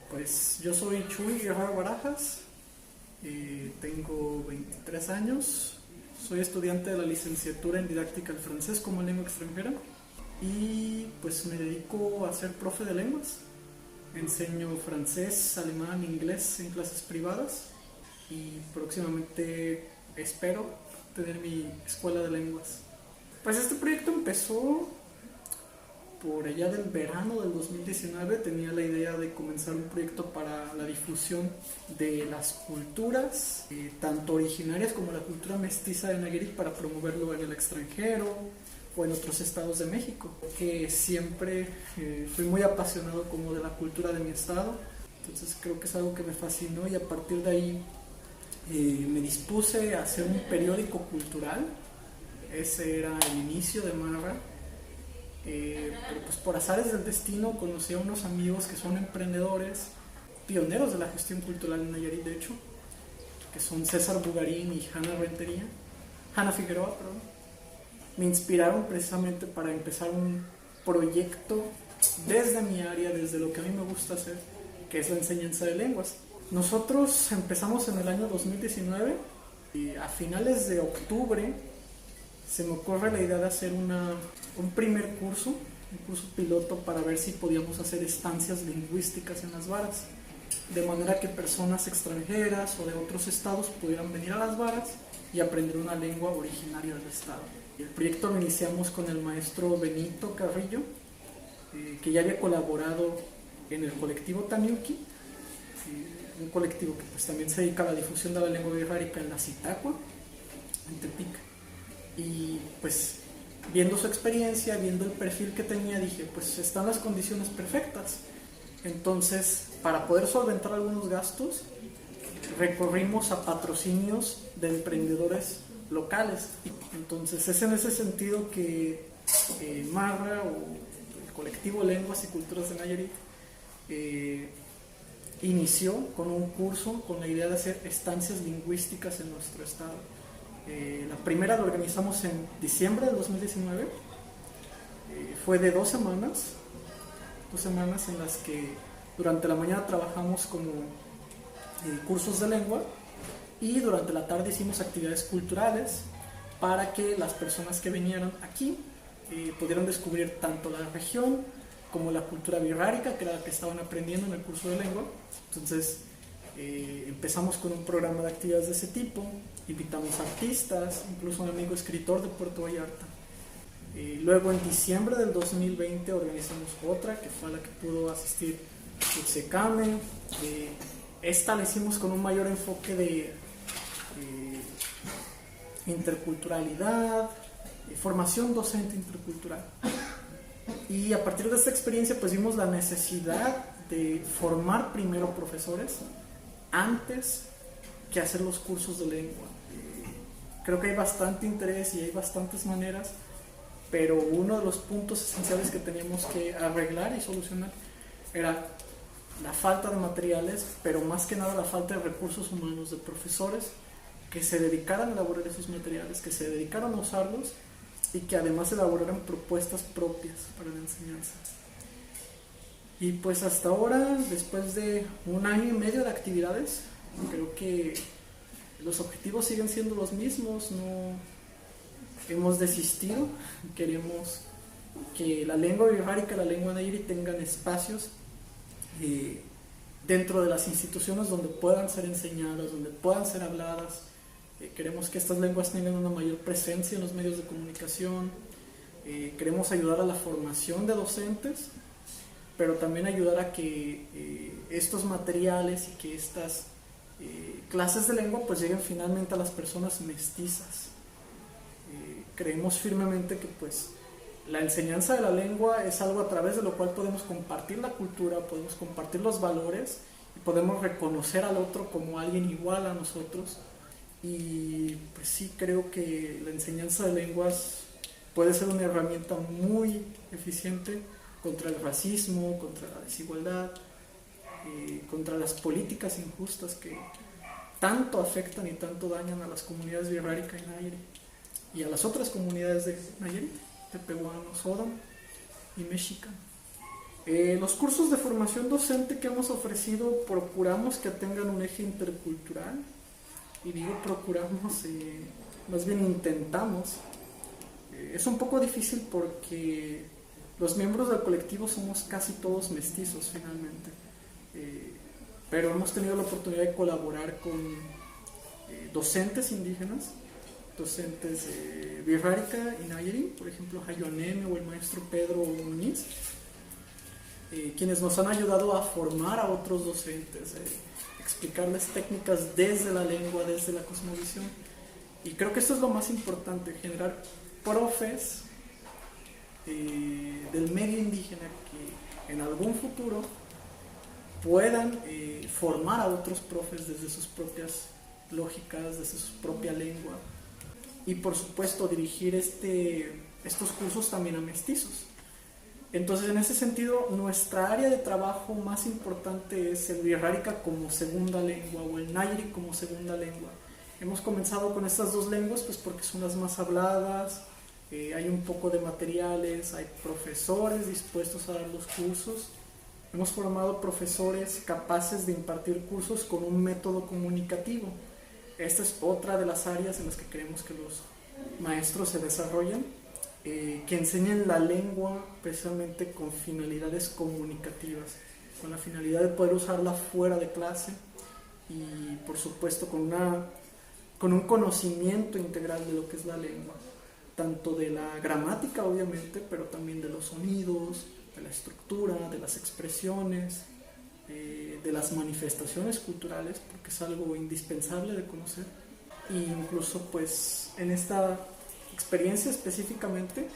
Pues yo soy Chuy Guerrero Barajas, tengo 23 años, soy estudiante de la licenciatura en didáctica del francés como lengua extranjera y pues me dedico a ser profe de lenguas. Enseño francés, alemán, inglés en clases privadas y próximamente espero tener mi escuela de lenguas. Pues este proyecto empezó por allá del verano del 2019. Tenía la idea de comenzar un proyecto para la difusión de las culturas, tanto originarias como la cultura mestiza de Nayarit, para promoverlo en el extranjero o en otros estados de México, que siempre fui muy apasionado como de la cultura de mi estado. Entonces creo que es algo que me fascinó y a partir de ahí me dispuse a hacer un periódico cultural. Ese era el inicio de Marra. Pero pues por azares del destino conocí a unos amigos que son emprendedores, pioneros de la gestión cultural en Nayarit, de hecho, que son César Bugarín y Hanna Figueroa, perdón. Me inspiraron precisamente para empezar un proyecto desde mi área, desde lo que a mí me gusta hacer, que es la enseñanza de lenguas. Nosotros empezamos en el año 2019 y a finales de octubre se me ocurre la idea de hacer un primer curso, un curso piloto, para ver si podíamos hacer estancias lingüísticas en las varas, de manera que personas extranjeras o de otros estados pudieran venir a las varas y aprender una lengua originaria del estado. El proyecto lo iniciamos con el maestro Benito Carrillo, que ya había colaborado en el colectivo Taniuki, un colectivo que pues también se dedica a la difusión de la lengua wixárika en la Zitácua, en Tepic. Y pues viendo su experiencia, viendo el perfil que tenía, dije, pues están las condiciones perfectas. Entonces, para poder solventar algunos gastos, recorrimos a patrocinios de emprendedores locales. Entonces es en ese sentido que Marra, o el colectivo Lenguas y Culturas de Nayarit, inició con un curso con la idea de hacer estancias lingüísticas en nuestro estado. La primera la organizamos en diciembre de 2019. Fue de 2 semanas en las que durante la mañana trabajamos como cursos de lengua y durante la tarde hicimos actividades culturales para que las personas que vinieran aquí pudieran descubrir tanto la región como la cultura wixárika, que era la que estaban aprendiendo en el curso de lengua. Entonces empezamos con un programa de actividades de ese tipo, invitamos artistas, incluso un amigo escritor de Puerto Vallarta. Luego en diciembre del 2020 organizamos otra, que fue a la que pudo asistir Utsecame. Esta la hicimos con un mayor enfoque de interculturalidad, formación docente intercultural. Y a partir de esta experiencia pues vimos la necesidad de formar primero profesores antes que hacer los cursos de lengua. Creo que hay bastante interés y hay bastantes maneras, pero uno de los puntos esenciales que teníamos que arreglar y solucionar era la falta de materiales, pero más que nada la falta de recursos humanos, de profesores que se dedicaran a elaborar esos materiales, que se dedicaran a usarlos y que además elaboraran propuestas propias para la enseñanza. Y pues hasta ahora, después de 1 año y medio de actividades, creo que los objetivos siguen siendo los mismos. No hemos desistido. Queremos que la lengua wixárika y la lengua nairi tengan espacios dentro de las instituciones donde puedan ser enseñadas, donde puedan ser habladas. Queremos que estas lenguas tengan una mayor presencia en los medios de comunicación. Queremos ayudar a la formación de docentes, pero también ayudar a que estos materiales y que estas clases de lengua pues lleguen finalmente a las personas mestizas. Creemos firmemente que pues la enseñanza de la lengua es algo a través de lo cual podemos compartir la cultura, podemos compartir los valores y podemos reconocer al otro como alguien igual a nosotros. Y pues sí, creo que la enseñanza de lenguas puede ser una herramienta muy eficiente contra el racismo, contra la desigualdad, contra las políticas injustas que tanto afectan y tanto dañan a las comunidades wixárika y nairi y a las otras comunidades de Nayarit, tepehuanos, Odam y Mexica. Los cursos de formación docente que hemos ofrecido procuramos que tengan un eje intercultural, y digo procuramos, más bien intentamos. Es un poco difícil porque los miembros del colectivo somos casi todos mestizos finalmente, pero hemos tenido la oportunidad de colaborar con docentes indígenas, docentes Birrárica y Nayeri, por ejemplo Hayuaneme o el maestro Pedro Muñiz, quienes nos han ayudado a formar a otros docentes, explicarles técnicas desde la lengua, desde la cosmovisión. Y creo que esto es lo más importante, generar profes del medio indígena que en algún futuro puedan formar a otros profes desde sus propias lógicas, desde su propia lengua, y por supuesto dirigir estos cursos también a mestizos. Entonces, en ese sentido, nuestra área de trabajo más importante es el Birrárica como segunda lengua o el Nayeri como segunda lengua. Hemos comenzado con estas dos lenguas pues porque son las más habladas, hay un poco de materiales, hay profesores dispuestos a dar los cursos. Hemos formado profesores capaces de impartir cursos con un método comunicativo. Esta es otra de las áreas en las que queremos que los maestros se desarrollen, que enseñen la lengua precisamente con finalidades comunicativas, con la finalidad de poder usarla fuera de clase y por supuesto con un conocimiento integral de lo que es la lengua, tanto de la gramática obviamente, pero también de los sonidos, de la estructura, de las expresiones, de las manifestaciones culturales, porque es algo indispensable de conocer. E incluso pues en esta experiencia específicamente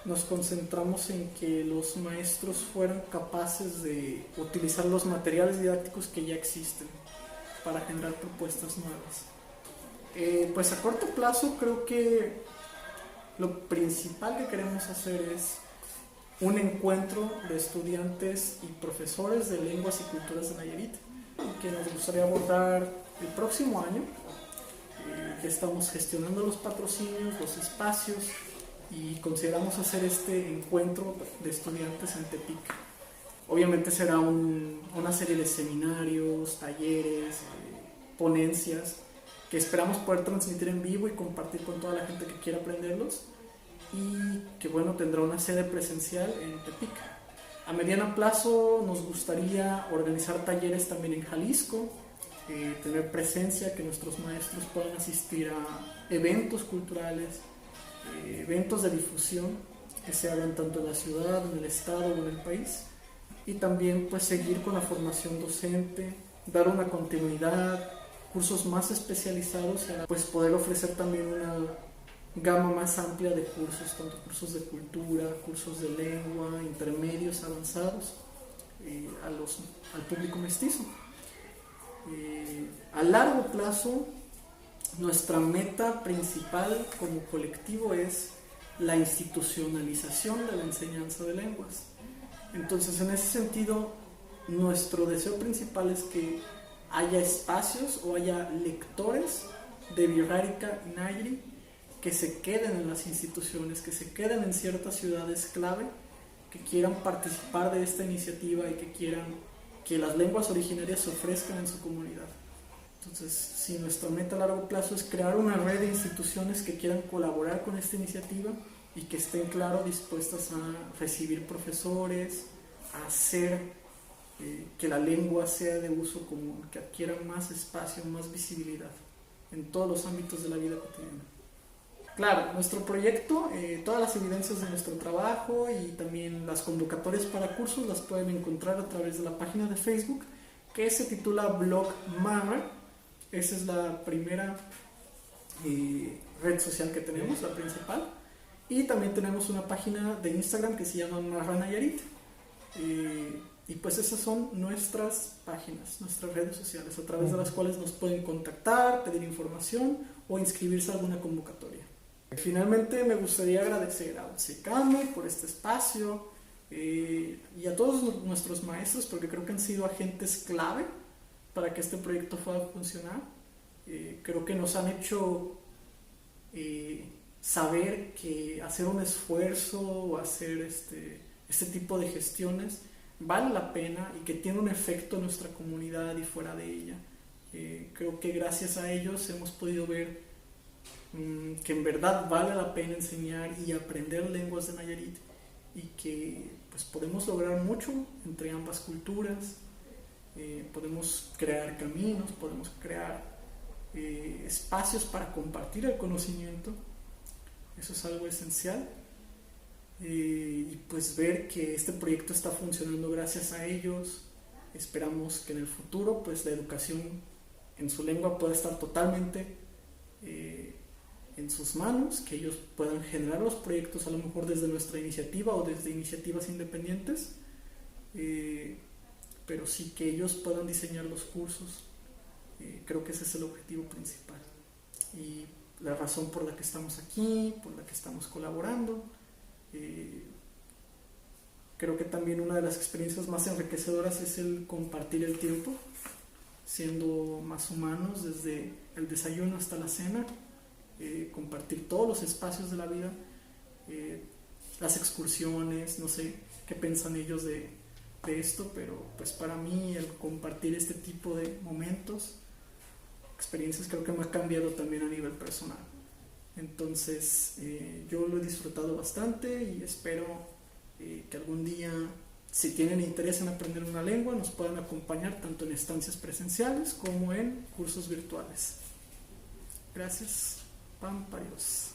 nos concentramos en que los maestros fueran capaces de utilizar los materiales didácticos que ya existen para generar propuestas nuevas. Pues a corto plazo creo que lo principal que queremos hacer es un encuentro de estudiantes y profesores de lenguas y culturas de Nayarit, que nos gustaría abordar el próximo año. Que estamos gestionando los patrocinios, los espacios, y consideramos hacer este encuentro de estudiantes en Tepic. Obviamente será una serie de seminarios, talleres, ponencias que esperamos poder transmitir en vivo y compartir con toda la gente que quiera aprenderlos, y que bueno, tendrá una sede presencial en Tepic. A mediano plazo nos gustaría organizar talleres también en Jalisco, tener presencia, que nuestros maestros puedan asistir a eventos culturales, eventos de difusión que se hagan tanto en la ciudad, en el estado o en el país, y también pues seguir con la formación docente, dar una continuidad, cursos más especializados, pues poder ofrecer también una gama más amplia de cursos, tanto cursos de cultura, cursos de lengua, intermedios, avanzados, al público mestizo. A largo plazo, nuestra meta principal como colectivo es la institucionalización de la enseñanza de lenguas. Entonces, en ese sentido, nuestro deseo principal es que haya espacios o haya lectores de Birrárica y Nayeri que se queden en las instituciones, que se queden en ciertas ciudades clave, que quieran participar de esta iniciativa y que quieran que las lenguas originarias se ofrezcan en su comunidad. Entonces, si nuestra meta a largo plazo es crear una red de instituciones que quieran colaborar con esta iniciativa y que estén, claro, dispuestas a recibir profesores, a hacer que la lengua sea de uso común, que adquiera más espacio, más visibilidad en todos los ámbitos de la vida cotidiana. Claro, nuestro proyecto, todas las evidencias de nuestro trabajo y también las convocatorias para cursos las pueden encontrar a través de la página de Facebook, que se titula Blog Marra. Esa es la primera red social que tenemos, la principal. Y también tenemos una página de Instagram que se llama Marra Nayarit. Y pues esas son nuestras páginas, nuestras redes sociales, a través de las cuales nos pueden contactar, pedir información o inscribirse a alguna convocatoria. Finalmente me gustaría agradecer a Utsicamo por este espacio y a todos nuestros maestros, porque creo que han sido agentes clave para que este proyecto pueda funcionar. Creo que nos han hecho saber que hacer un esfuerzo o hacer este tipo de gestiones vale la pena y que tiene un efecto en nuestra comunidad y fuera de ella. Creo que gracias a ellos hemos podido ver que en verdad vale la pena enseñar y aprender lenguas de Nayarit y que pues podemos lograr mucho entre ambas culturas. Podemos crear caminos, podemos crear espacios para compartir el conocimiento. Eso es algo esencial. Y pues ver que este proyecto está funcionando gracias a ellos. Esperamos que en el futuro pues la educación en su lengua pueda estar totalmente en sus manos, que ellos puedan generar los proyectos a lo mejor desde nuestra iniciativa o desde iniciativas independientes, pero sí que ellos puedan diseñar los cursos. Creo que ese es el objetivo principal y la razón por la que estamos aquí, por la que estamos colaborando. Creo que también una de las experiencias más enriquecedoras es el compartir el tiempo, siendo más humanos desde el desayuno hasta la cena, compartir todos los espacios de la vida, las excursiones, no sé qué piensan ellos de esto, pero pues para mí el compartir este tipo de momentos, experiencias, creo que me ha cambiado también a nivel personal. Entonces yo lo he disfrutado bastante y espero que algún día, si tienen interés en aprender una lengua, nos puedan acompañar tanto en estancias presenciales como en cursos virtuales. Gracias. Pamparios.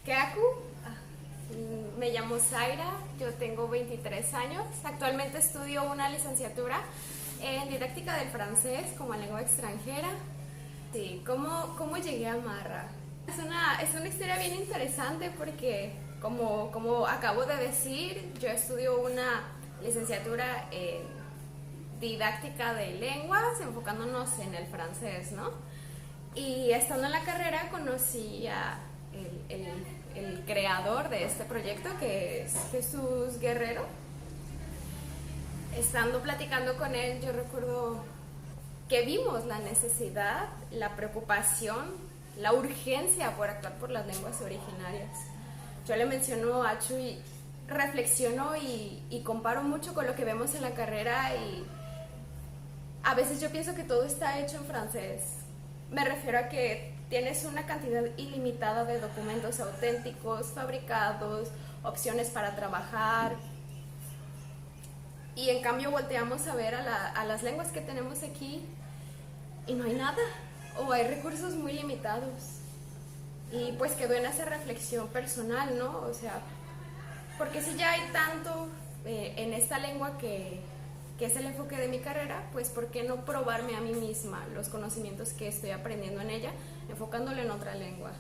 Keaku, me llamo Zaira, yo tengo 23 años, actualmente estudio una licenciatura en didáctica del francés como lengua extranjera. Sí, ¿cómo llegué a Marra? Es una historia bien interesante porque, como acabo de decir, yo estudio una licenciatura en didáctica de lenguas, enfocándonos en el francés, ¿no? Y estando en la carrera conocí a el creador de este proyecto, que es Jesús Guerrero. Estando platicando con él, yo recuerdo que vimos la necesidad, la preocupación, la urgencia por actuar por las lenguas originarias. Yo le menciono a Chuy, reflexiono y comparo mucho con lo que vemos en la carrera, y a veces yo pienso que todo está hecho en francés. Me refiero a que tienes una cantidad ilimitada de documentos auténticos, fabricados, opciones para trabajar, y en cambio volteamos a ver a las lenguas que tenemos aquí y no hay nada, o hay recursos muy limitados. Y pues quedó en esa reflexión personal, ¿no? O sea, porque si ya hay tanto en esta lengua que es el enfoque de mi carrera, pues ¿por qué no probarme a mí misma los conocimientos que estoy aprendiendo en ella, enfocándolo en otra lengua?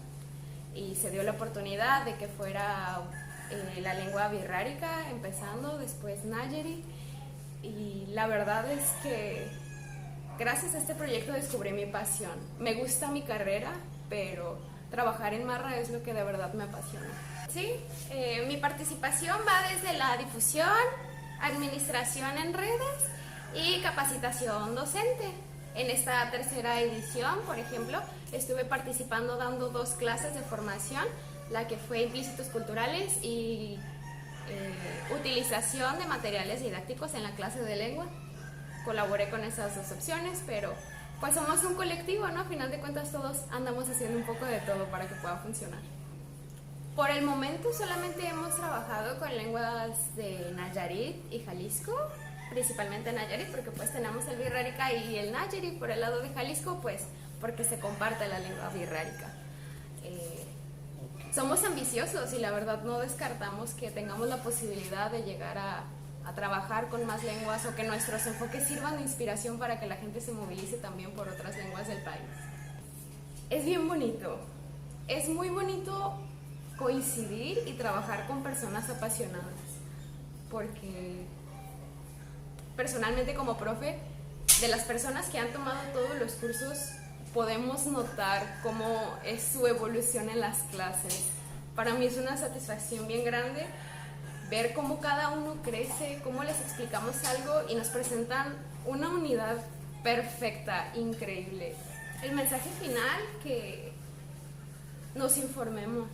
Y se dio la oportunidad de que fuera la lengua birrárica, empezando, después Nayeri, y la verdad es que gracias a este proyecto descubrí mi pasión. Me gusta mi carrera, pero trabajar en Marra es lo que de verdad me apasiona. Sí, mi participación va desde la difusión, administración en redes y capacitación docente. En esta tercera edición, por ejemplo, estuve participando dando 2 clases de formación, la que fue implícitos culturales y utilización de materiales didácticos en la clase de lengua. Colaboré con esas 2 opciones, pero pues somos un colectivo, ¿no? A final de cuentas todos andamos haciendo un poco de todo para que pueda funcionar. Por el momento solamente hemos trabajado con lenguas de Nayarit y Jalisco, principalmente Nayarit, porque pues tenemos el birrárica y el Nayeri. Por el lado de Jalisco, pues porque se comparte la lengua birrárica. Somos ambiciosos y la verdad no descartamos que tengamos la posibilidad de llegar a trabajar con más lenguas, o que nuestros enfoques sirvan de inspiración para que la gente se movilice también por otras lenguas del país. Es bien bonito, es muy bonito coincidir y trabajar con personas apasionadas, porque personalmente como profe, de las personas que han tomado todos los cursos, podemos notar cómo es su evolución en las clases. Para mí es una satisfacción bien grande ver cómo cada uno crece, cómo les explicamos algo y nos presentan una unidad perfecta, increíble. El mensaje final, que nos informemos.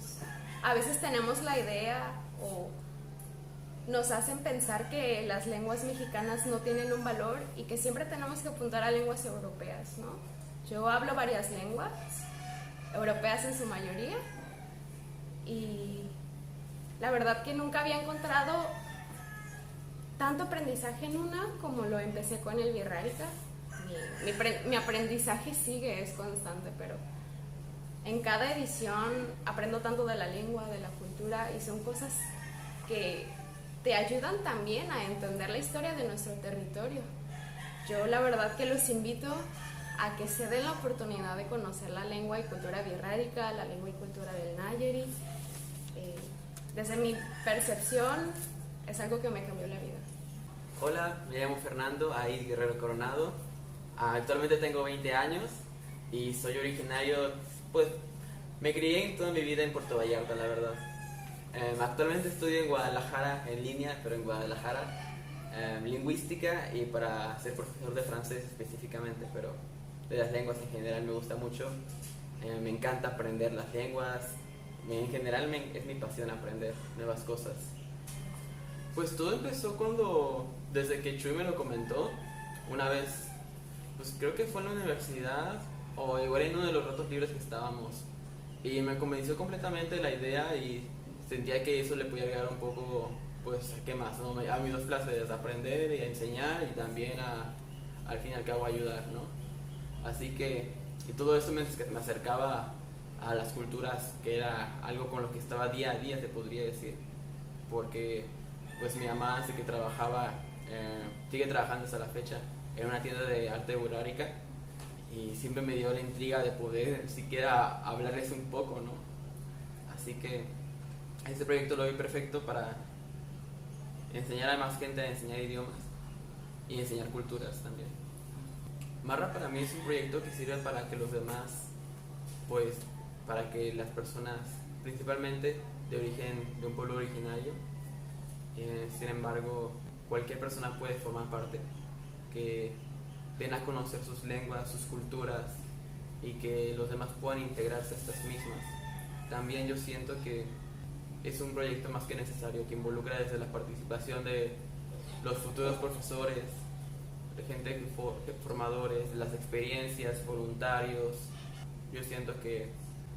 A veces tenemos la idea o nos hacen pensar que las lenguas mexicanas no tienen un valor y que siempre tenemos que apuntar a lenguas europeas, ¿no? Yo hablo varias lenguas, europeas en su mayoría, y la verdad que nunca había encontrado tanto aprendizaje en una como lo empecé con el Birrárica. Mi aprendizaje sigue, es constante, pero en cada edición aprendo tanto de la lengua, de la cultura, y son cosas que te ayudan también a entender la historia de nuestro territorio. Yo la verdad que los invito a que se den la oportunidad de conocer la lengua y cultura birrárica, la lengua y cultura del Nayarit. Desde mi percepción es algo que me cambió la vida. Hola, me llamo Fernando Aid Guerrero Coronado. Actualmente tengo 20 años y soy originario, pues me crié toda mi vida en Puerto Vallarta, la verdad. Actualmente estudio en Guadalajara, en línea, pero en Guadalajara, lingüística y para ser profesor de francés específicamente, pero de las lenguas en general me gusta mucho. Me encanta aprender las lenguas, en general es mi pasión aprender nuevas cosas. Pues todo empezó desde que Chuy me lo comentó, una vez, pues creo que fue en la universidad o igual en uno de los ratos libres que estábamos, y me convenció completamente la idea y sentía que eso le podía ayudar un poco, pues, ¿qué más? ¿No? A mis dos placeres, aprender y a enseñar y también al fin y al cabo ayudar, ¿no? Así que, y todo eso mientras que me acercaba a las culturas, que era algo con lo que estaba día a día, se podría decir, porque pues mi mamá sí que trabajaba, sigue trabajando hasta la fecha en una tienda de arte burrárica, y siempre me dio la intriga de poder siquiera hablarles un poco, ¿no? Así que este proyecto lo vi perfecto para enseñar a más gente a enseñar idiomas y enseñar culturas también. Marra para mí es un proyecto que sirve para que los demás, pues, para que las personas, principalmente de un pueblo originario, sin embargo, cualquier persona puede formar parte, que den a conocer sus lenguas, sus culturas, y que los demás puedan integrarse a estas mismas. También yo siento que es un proyecto más que necesario, que involucra desde la participación de los futuros profesores, de gente formadores, las experiencias, voluntarios. Yo siento que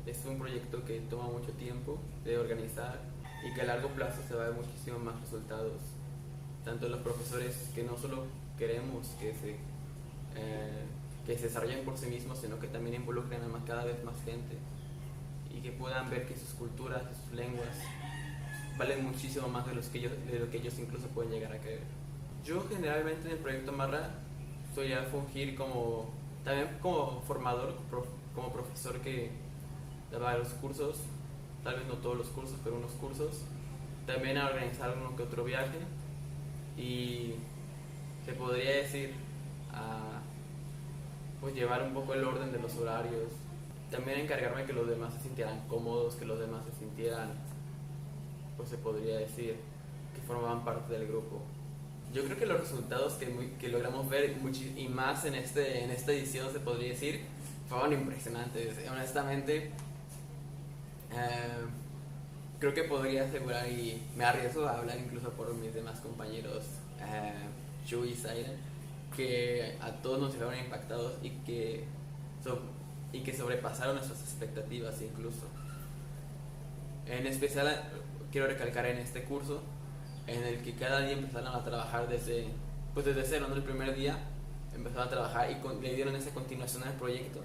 es un proyecto que toma mucho tiempo de organizar y que a largo plazo se va a ver muchísimo más resultados, tanto los profesores, que no solo queremos que se desarrollen por sí mismos, sino que también involucren a cada vez más gente y que puedan ver que sus culturas, sus lenguas valen muchísimo más de lo que ellos incluso pueden llegar a creer. Yo generalmente en el proyecto Marra solía fungir también como formador, como profesor que daba los cursos, tal vez no todos los cursos, pero unos cursos. También a organizar uno que otro viaje, y se podría decir pues llevar un poco el orden de los horarios. También encargarme que los demás se sintieran cómodos, que los demás se sintieran, pues se podría decir, que formaban parte del grupo. Yo creo que los resultados que logramos ver, y más en esta edición, se podría decir, fueron impresionantes. Honestamente, creo que podría asegurar, y me arriesgo a hablar incluso por mis demás compañeros, Chu y Siren, que a todos nos dejaron impactados y que sobrepasaron nuestras expectativas incluso. En especial quiero recalcar en este curso, en el que cada día empezaron a trabajar desde cero, ¿no? El primer día empezaron a trabajar y le dieron esa continuación al proyecto,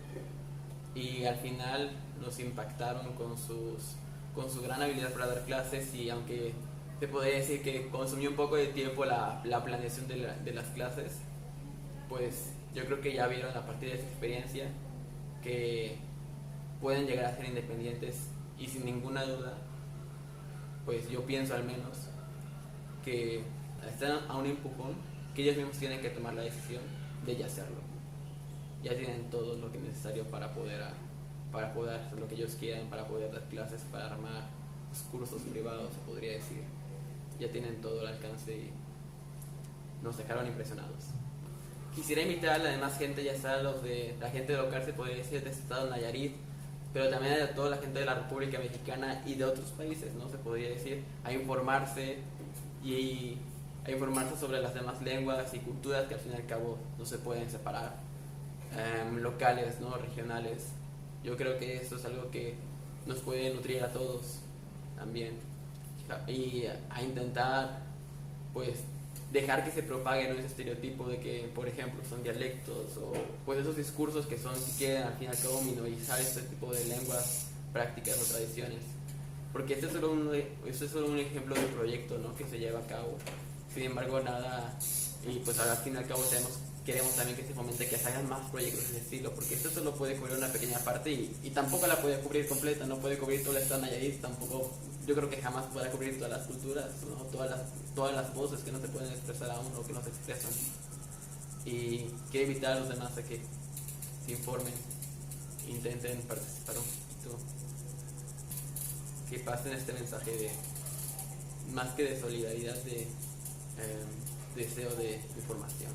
y al final nos impactaron con su gran habilidad para dar clases. Y aunque se podría decir que consumió un poco de tiempo la planeación de las clases, pues yo creo que ya vieron a partir de esa experiencia que pueden llegar a ser independientes, y sin ninguna duda, pues yo pienso al menos que están a un empujón, que ellos mismos tienen que tomar la decisión de ya hacerlo. Ya tienen todo lo que es necesario para poder hacer lo que ellos quieran, para poder dar clases, para armar cursos privados, se podría decir. Ya tienen todo al alcance y nos dejaron impresionados. Quisiera invitar a la demás gente, ya sea la gente local, se podría decir, de este estado de Nayarit, pero también a toda la gente de la República Mexicana y de otros países, ¿no? Se podría decir, a informarse y a informarse sobre las demás lenguas y culturas que al fin y al cabo no se pueden separar, locales, ¿no? Regionales. Yo creo que esto es algo que nos puede nutrir a todos también, y a intentar pues dejar que se propague, ¿no? Ese estereotipo de que, por ejemplo, son dialectos o pues esos discursos que son, si quieren, al fin y al cabo minorizar este tipo de lenguas, prácticas o tradiciones. Porque este es solo un ejemplo de un proyecto, ¿no? Que se lleva a cabo. Sin embargo, nada, y pues al fin y al cabo queremos también que se fomente que se hagan más proyectos de ese estilo, porque esto solo puede cubrir una pequeña parte y tampoco la puede cubrir completa, no puede cubrir toda esta Nayarit, tampoco, yo creo que jamás podrá cubrir todas las culturas, ¿no? Todas las voces que no se pueden expresar aún o que no se expresan. Y quiero invitar a los demás a que se informen, intenten participar un poquito, que pasen este mensaje de, más que de solidaridad, de deseo de información.